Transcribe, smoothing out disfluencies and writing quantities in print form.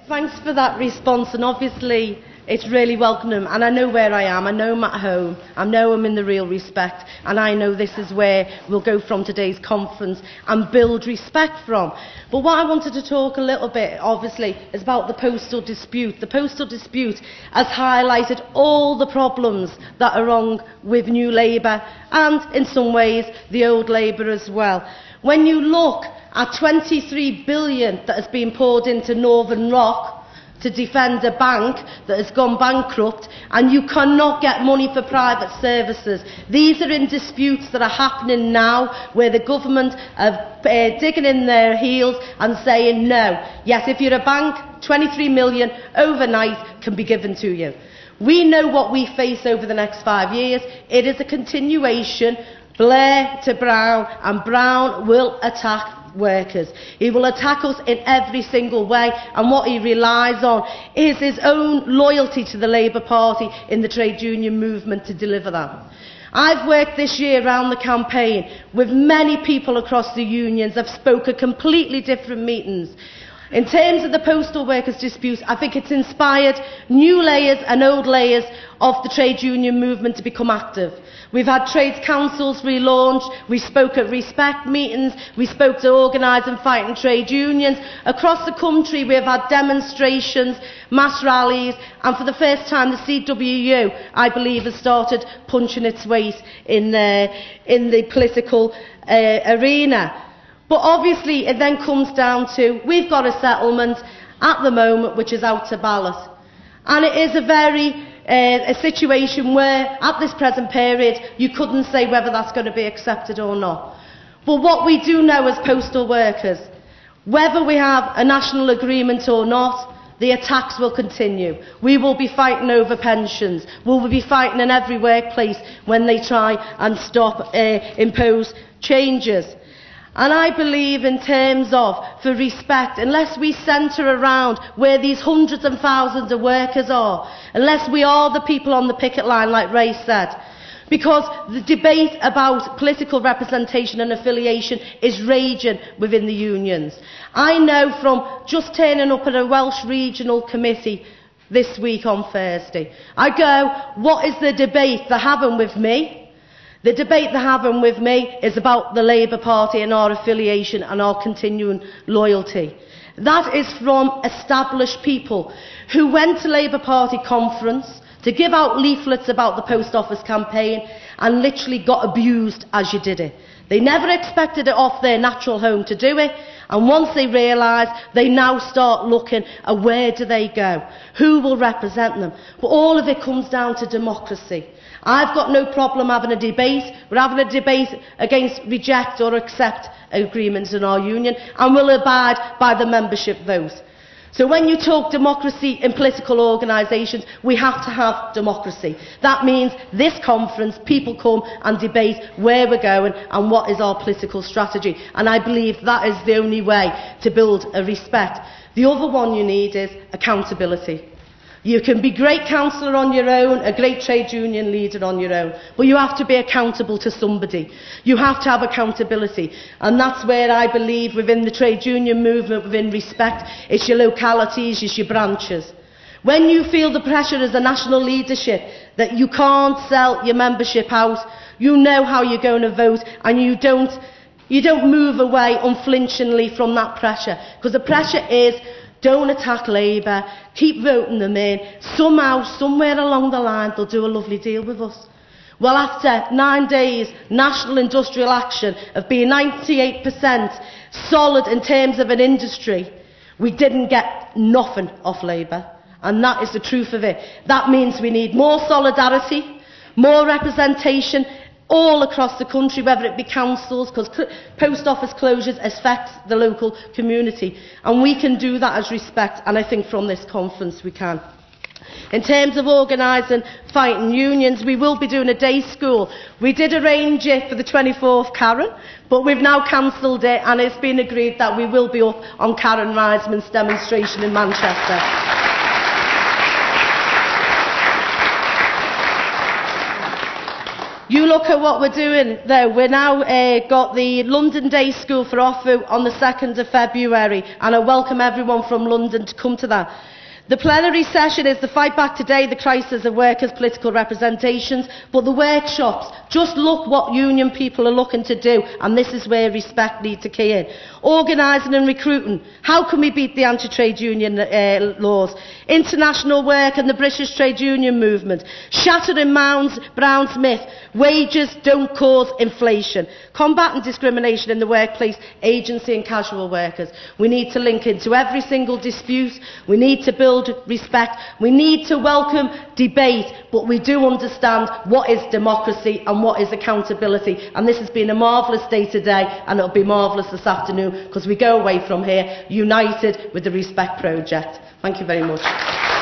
Thanks for that response, and obviously it's really welcome, and I know where I am, I know I'm at home, I know I'm in the real respect, and I know this is where we'll go from today's conference and build respect from. But what I wanted to talk a little bit, obviously, is about the postal dispute. The postal dispute has highlighted all the problems that are wrong with New Labour, and in some ways the old Labour as well. When you look at 23 billion that has been poured into Northern Rock to defend a bank that has gone bankrupt, and you cannot get money for private services. These are in disputes that are happening now, where the government are digging in their heels and saying no. Yes, if you're a bank, 23 million overnight can be given to you. We know what we face over the next 5 years. It is a continuation, Blair to Brown, and Brown will attack workers. He will attack us in every single way, and what he relies on is his own loyalty to the Labour Party in the trade union movement to deliver that. I've worked this year around the campaign with many people across the unions. I've spoken at completely different meetings. In terms of the postal workers' disputes, I think it's inspired new layers and old layers of the trade union movement to become active. We've had trades councils relaunched, we spoke at respect meetings, we spoke to organise and fighting trade unions. Across the country we have had demonstrations, mass rallies, and for the first time the CWU, I believe, has started punching its weight in the political arena. But obviously it then comes down to, we've got a settlement at the moment which is out to ballot. And it is a situation where, at this present period, you couldn't say whether that's going to be accepted or not. But what we do know as postal workers, whether we have a national agreement or not, the attacks will continue. We will be fighting over pensions. We will be fighting in every workplace when they try and impose changes. And I believe, in terms of, for respect, unless we centre around where these hundreds and thousands of workers are, unless we are the people on the picket line, like Ray said, because the debate about political representation and affiliation is raging within the unions. I know from just turning up at a Welsh regional committee this week on Thursday, I go, what is the debate they're having with me? The debate they're having with me is about the Labour Party and our affiliation and our continuing loyalty. That is from established people who went to Labour Party conference to give out leaflets about the post office campaign and literally got abused as you did it. They never expected it off their natural home to do it, and once they realise, they now start looking at where do they go, who will represent them. But all of it comes down to democracy. I've got no problem having a debate. We're having a debate against reject or accept agreements in our union, and we'll abide by the membership vote. So when you talk democracy in political organisations, we have to have democracy. That means this conference, people come and debate where we're going and what is our political strategy. And I believe that is the only way to build a respect. The other one you need is accountability. You can be a great councillor on your own, a great trade union leader on your own, but you have to be accountable to somebody. You have to have accountability, and that's where I believe within the trade union movement, within respect, it's your localities, it's your branches. When you feel the pressure as a national leadership that you can't sell your membership out, you know how you're going to vote, and you don't move away unflinchingly from that pressure, because the pressure is, don't attack Labour, keep voting them in. Somehow, somewhere along the line, they'll do a lovely deal with us. Well, after 9 days, national industrial action of being 98% solid in terms of an industry, we didn't get nothing off Labour. And that is the truth of it. That means we need more solidarity, more representation, all across the country, whether it be councils, because post office closures affect the local community, and we can do that as respect, and I think from this conference we can. In terms of organising fighting unions, we will be doing a day school. We did arrange it for the 24th, Karen, but we've now cancelled it, and it's been agreed that we will be up on Karen Reisman's demonstration in Manchester. You look at what we're doing there. We're now got the London Day School for OFFU on the 2nd of February, and I welcome everyone from London to come to that. The plenary session is the Fight Back Today, the crisis of workers' political representations, but the workshops, just look what union people are looking to do, and this is where respect needs to key in. Organising and recruiting. How can we beat the anti-trade union laws? International work and the British trade union movement. Shattering Brown's myth. Wages don't cause inflation. Combating discrimination in the workplace, agency and casual workers. We need to link into every single dispute. We need to build respect. We need to welcome debate, but we do understand what is democracy and what is accountability. And this has been a marvellous day today, and it'll be marvellous this afternoon, because we go away from here united with the Respect Project. Thank you very much.